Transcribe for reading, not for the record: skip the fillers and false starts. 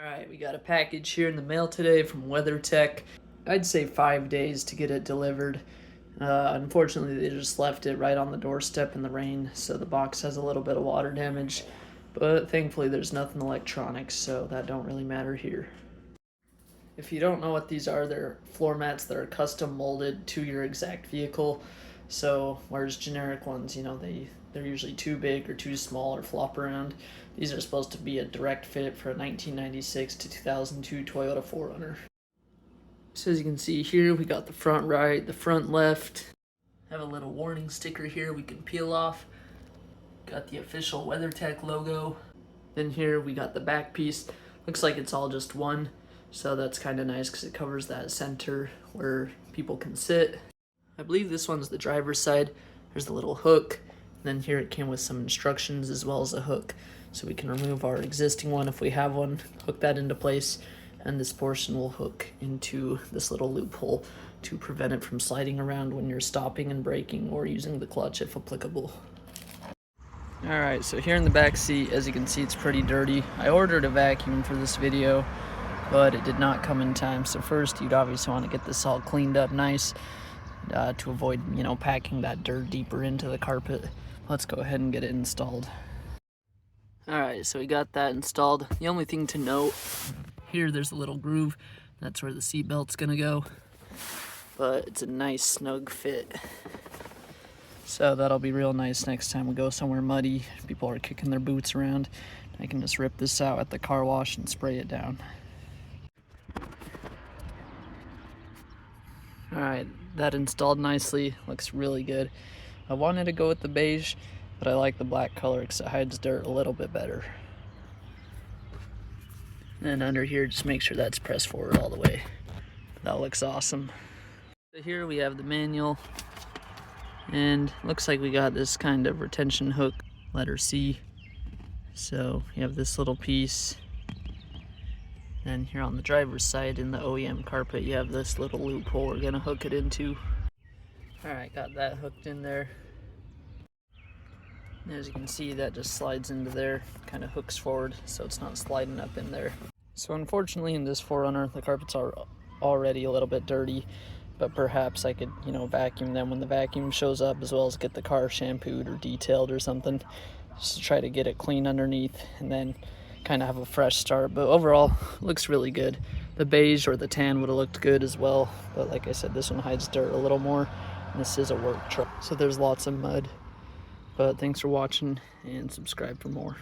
Alright, we got a package here in the mail today from WeatherTech. I'd say 5 days to get it delivered. Unfortunately, they just left it right on the doorstep in the rain, so the box has a little bit of water damage. But thankfully, there's nothing electronic, so that don't really matter here. If you don't know what these are, they're floor mats that are custom molded to your exact vehicle. So whereas generic ones, they're usually too big or too small or flop around. These are supposed to be a direct fit for a 1996 to 2002 Toyota 4Runner. So as you can see here, we got the front right, the front left. Have a little warning sticker here we can peel off. Got the official WeatherTech logo. Then here we got the back piece. Looks like it's all just one. So that's kind of nice because it covers that center where people can sit. I believe this one's the driver's side. There's the little hook. Then here it came with some instructions as well as a hook. So we can remove our existing one if we have one, hook that into place, and this portion will hook into this little loophole to prevent it from sliding around when you're stopping and braking or using the clutch if applicable. Alright, so here in the back seat, as you can see, it's pretty dirty. I ordered a vacuum for this video, but it did not come in time. So first, you'd obviously want to get this all cleaned up nice to avoid, packing that dirt deeper into the carpet. Let's go ahead and get it installed. Alright, so we got that installed. The only thing to note, here there's a little groove. That's where the seat belt's gonna go. But it's a nice snug fit. So that'll be real nice next time we go somewhere muddy. People are kicking their boots around. I can just rip this out at the car wash and spray it down. Alright, that installed nicely. Looks really good. I wanted to go with the beige, but I like the black color because it hides dirt a little bit better. And under here, just make sure that's pressed forward all the way. That looks awesome. So here we have the manual, and looks like we got this kind of retention hook, letter C. So you have this little piece. And here on the driver's side in the OEM carpet, you have this little loophole we're gonna hook it into. Alright, got that hooked in there. And as you can see, that just slides into there, kind of hooks forward so it's not sliding up in there. So unfortunately in this 4Runner, the carpets are already a little bit dirty, but perhaps I could, vacuum them when the vacuum shows up, as well as get the car shampooed or detailed or something, just to try to get it clean underneath and then kind of have a fresh start. But overall, looks really good. The beige or the tan would have looked good as well, but like I said, this one hides dirt a little more, and this is a work truck, so there's lots of mud. But thanks for watching, and subscribe for more.